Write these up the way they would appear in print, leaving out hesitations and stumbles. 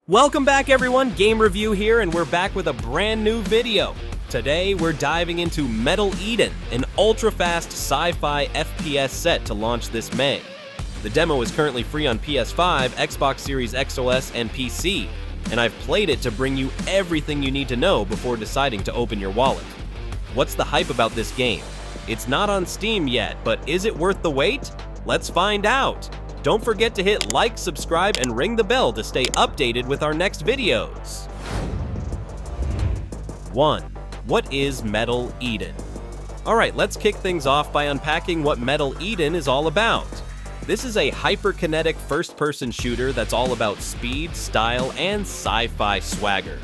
Welcome back everyone, Game Review here, and we're back with a brand new video. Today we're diving into Metal Eden, an ultra-fast sci-fi FPS set to launch this May. The demo is currently free on PS5, Xbox Series XOS, and PC, and I've played it to bring you everything you need to know before deciding to open your wallet. What's the hype about this game? It's not on Steam yet, but is it worth the wait? Let's find out! Don't forget to hit like, subscribe, and ring the bell to stay updated with our next videos. 1. What is Metal Eden? Alright, let's kick things off by unpacking what Metal Eden is all about. This is a hyperkinetic first-person shooter that's all about speed, style, and sci-fi swagger.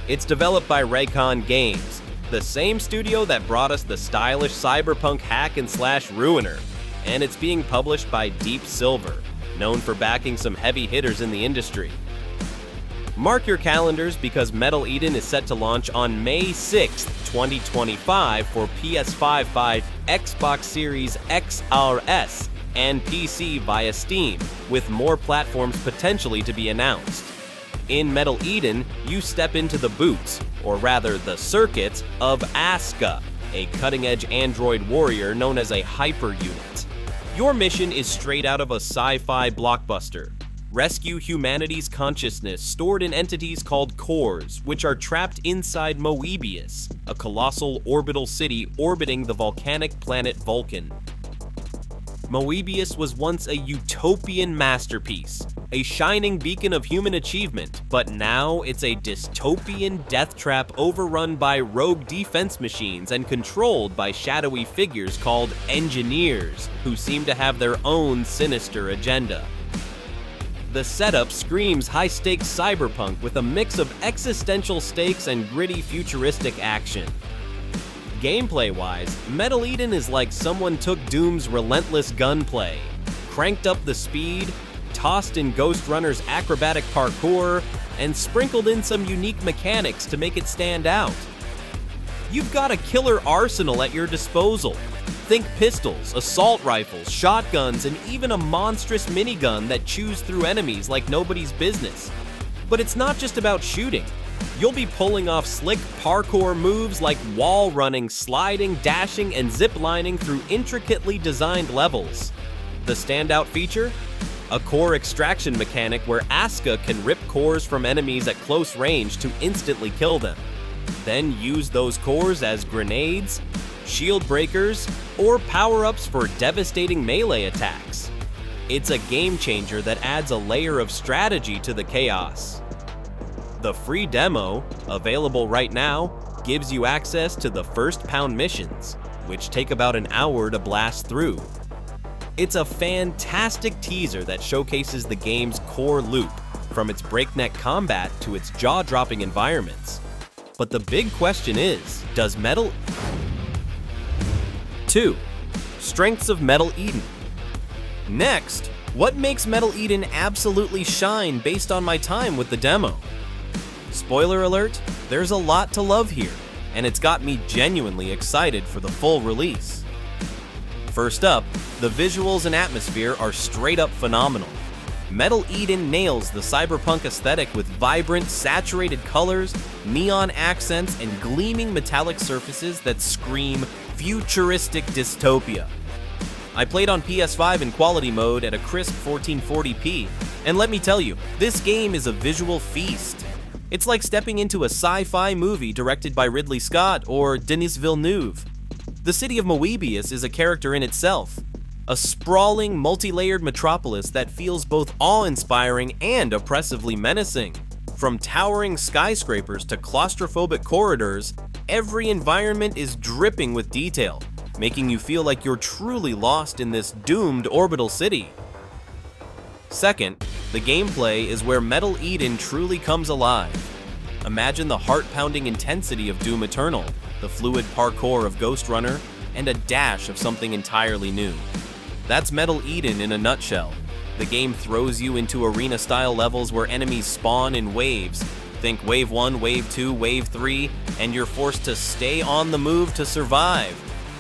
It's developed by Reikon Games, the same studio that brought us the stylish cyberpunk hack-and-slash Ruiner, and it's being published by Deep Silver, known for backing some heavy hitters in the industry. Mark your calendars because Metal Eden is set to launch on May 6th, 2025 for PS5, Xbox Series XRS, and PC via Steam, with more platforms potentially to be announced. In Metal Eden, you step into the boots, or rather the circuits, of Asuka, a cutting-edge android warrior known as a hyper unit. Your mission is straight out of a sci-fi blockbuster. Rescue humanity's consciousness stored in entities called cores, which are trapped inside Moebius, a colossal orbital city orbiting the volcanic planet Vulcan. Moebius was once a utopian masterpiece, a shining beacon of human achievement, but now it's a dystopian death trap overrun by rogue defense machines and controlled by shadowy figures called engineers, who seem to have their own sinister agenda. The setup screams high-stakes cyberpunk with a mix of existential stakes and gritty futuristic action. Gameplay-wise, Metal Eden is like someone took Doom's relentless gunplay, cranked up the speed, tossed in Ghostrunner's acrobatic parkour, and sprinkled in some unique mechanics to make it stand out. You've got a killer arsenal at your disposal. Think pistols, assault rifles, shotguns, and even a monstrous minigun that chews through enemies like nobody's business. But it's not just about shooting. You'll be pulling off slick parkour moves like wall running, sliding, dashing, and ziplining through intricately designed levels. The standout feature? A core extraction mechanic where Asuka can rip cores from enemies at close range to instantly kill them. Then use those cores as grenades, shield breakers, or power-ups for devastating melee attacks. It's a game changer that adds a layer of strategy to the chaos. The free demo, available right now, gives you access to the first-pound missions, which take about an hour to blast through. It's a fantastic teaser that showcases the game's core loop, from its breakneck combat to its jaw-dropping environments. But the big question is, does Metal... 2. Strengths of Metal Eden. Next, what makes Metal Eden absolutely shine based on my time with the demo? Spoiler alert, there's a lot to love here, and it's got me genuinely excited for the full release. First up, the visuals and atmosphere are straight up phenomenal. Metal Eden nails the cyberpunk aesthetic with vibrant, saturated colors, neon accents, and gleaming metallic surfaces that scream futuristic dystopia. I played on PS5 in quality mode at a crisp 1440p, and let me tell you, this game is a visual feast. It's like stepping into a sci-fi movie directed by Ridley Scott or Denis Villeneuve. The city of Moebius is a character in itself, a sprawling, multi-layered metropolis that feels both awe-inspiring and oppressively menacing. From towering skyscrapers to claustrophobic corridors, every environment is dripping with detail, making you feel like you're truly lost in this doomed orbital city. Second, the gameplay is where Metal Eden truly comes alive. Imagine the heart-pounding intensity of Doom Eternal, the fluid parkour of Ghostrunner, and a dash of something entirely new. That's Metal Eden in a nutshell. The game throws you into arena-style levels where enemies spawn in waves. Think Wave 1, Wave 2, Wave 3, and you're forced to stay on the move to survive.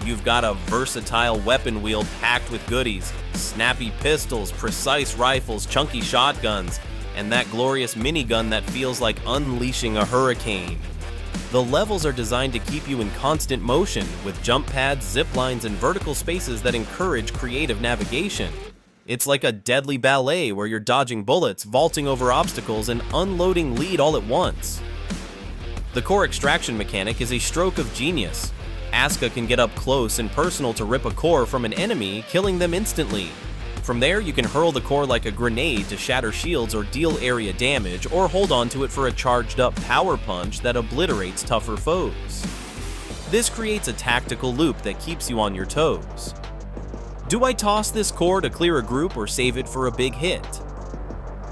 You've got a versatile weapon wheel packed with goodies, snappy pistols, precise rifles, chunky shotguns, and that glorious minigun that feels like unleashing a hurricane. The levels are designed to keep you in constant motion, with jump pads, zip lines, and vertical spaces that encourage creative navigation. It's like a deadly ballet where you're dodging bullets, vaulting over obstacles, and unloading lead all at once. The core extraction mechanic is a stroke of genius. Asuka can get up close and personal to rip a core from an enemy, killing them instantly. From there, you can hurl the core like a grenade to shatter shields or deal area damage, or hold onto it for a charged-up power punch that obliterates tougher foes. This creates a tactical loop that keeps you on your toes. Do I toss this core to clear a group or save it for a big hit?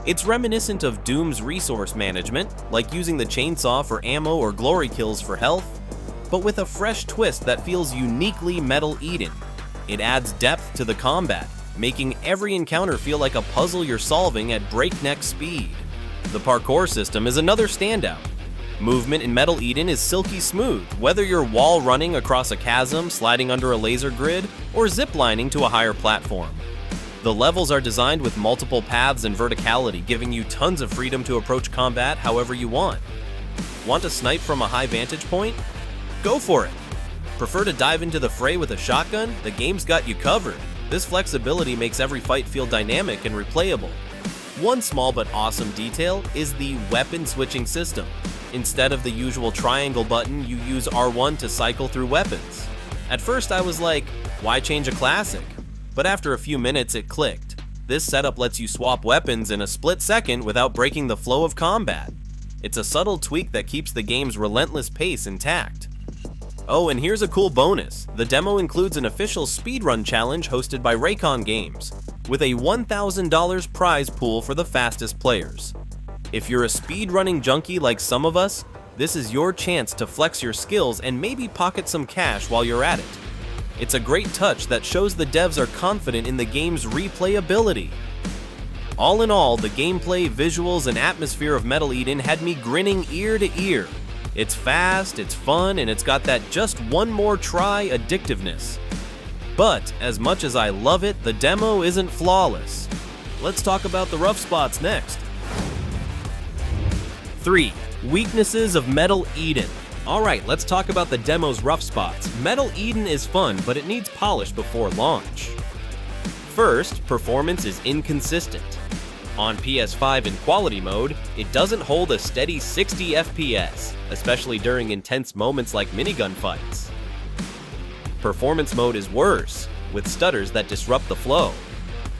It's reminiscent of Doom's resource management, like using the chainsaw for ammo or glory kills for health, but with a fresh twist that feels uniquely Metal Eden. It adds depth to the combat, making every encounter feel like a puzzle you're solving at breakneck speed. The parkour system is another standout. Movement in Metal Eden is silky smooth, whether you're wall running across a chasm, sliding under a laser grid, or ziplining to a higher platform. The levels are designed with multiple paths and verticality, giving you tons of freedom to approach combat however you want. Want to snipe from a high vantage point? Go for it! Prefer to dive into the fray with a shotgun? The game's got you covered. This flexibility makes every fight feel dynamic and replayable. One small but awesome detail is the weapon switching system. Instead of the usual triangle button, you use R1 to cycle through weapons. At first I was like, why change a classic? But after a few minutes it clicked. This setup lets you swap weapons in a split second without breaking the flow of combat. It's a subtle tweak that keeps the game's relentless pace intact. Oh, and here's a cool bonus. The demo includes an official speedrun challenge hosted by Reikon Games, with a $1,000 prize pool for the fastest players. If you're a speedrunning junkie like some of us, this is your chance to flex your skills and maybe pocket some cash while you're at it. It's a great touch that shows the devs are confident in the game's replayability. All in all, the gameplay, visuals, and atmosphere of Metal Eden had me grinning ear to ear. It's fast, it's fun, and it's got that just one more try addictiveness. But as much as I love it, the demo isn't flawless. Let's talk about the rough spots next. 3. Weaknesses of Metal Eden. Alright, let's talk about the demo's rough spots. Metal Eden is fun, but it needs polish before launch. First, performance is inconsistent. On PS5 in quality mode, it doesn't hold a steady 60 FPS, especially during intense moments like minigun fights. Performance mode is worse, with stutters that disrupt the flow.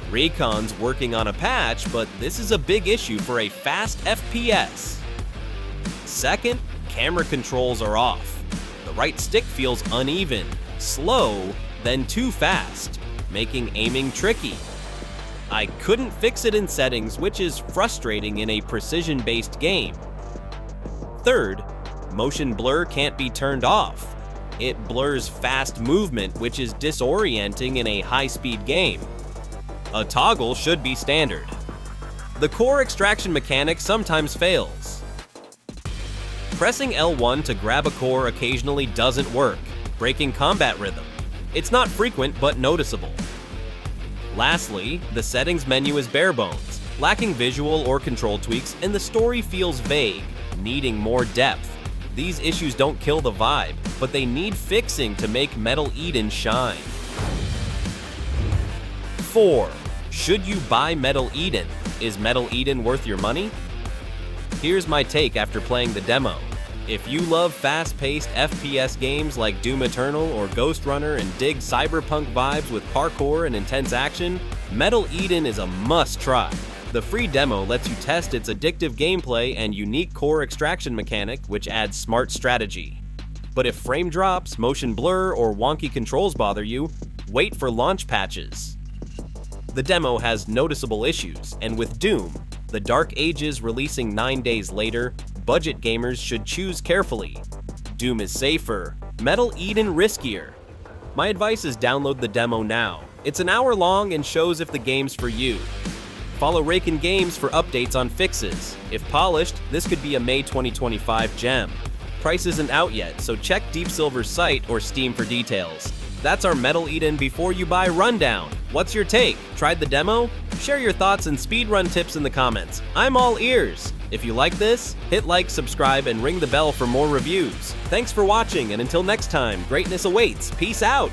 Reikon's working on a patch, but this is a big issue for a fast FPS. Second, camera controls are off. The right stick feels uneven, slow, then too fast, making aiming tricky. I couldn't fix it in settings, which is frustrating in a precision-based game. Third, motion blur can't be turned off. It blurs fast movement, which is disorienting in a high-speed game. A toggle should be standard. The core extraction mechanic sometimes fails. Pressing L1 to grab a core occasionally doesn't work, breaking combat rhythm. It's not frequent, but noticeable. Lastly, the settings menu is bare bones, lacking visual or control tweaks, and the story feels vague, needing more depth. These issues don't kill the vibe, but they need fixing to make Metal Eden shine. 4. Should you buy Metal Eden? Is Metal Eden worth your money? Here's my take after playing the demo. If you love fast-paced FPS games like Doom Eternal or Ghostrunner and dig cyberpunk vibes with parkour and intense action, Metal Eden is a must-try. The free demo lets you test its addictive gameplay and unique core extraction mechanic, which adds smart strategy. But if frame drops, motion blur, or wonky controls bother you, wait for launch patches. The demo has noticeable issues, and with Doom, The Dark Ages releasing 9 days later, budget gamers should choose carefully. Doom is safer, Metal Eden riskier. My advice is download the demo now. It's an hour long and shows if the game's for you. Follow Reikon Games for updates on fixes. If polished, this could be a May 2025 gem. Price isn't out yet, so check Deep Silver's site or Steam for details. That's our Metal Eden before you buy rundown. What's your take? Tried the demo? Share your thoughts and speedrun tips in the comments. I'm all ears. If you like this, hit like, subscribe, and ring the bell for more reviews. Thanks for watching, and until next time, greatness awaits. Peace out!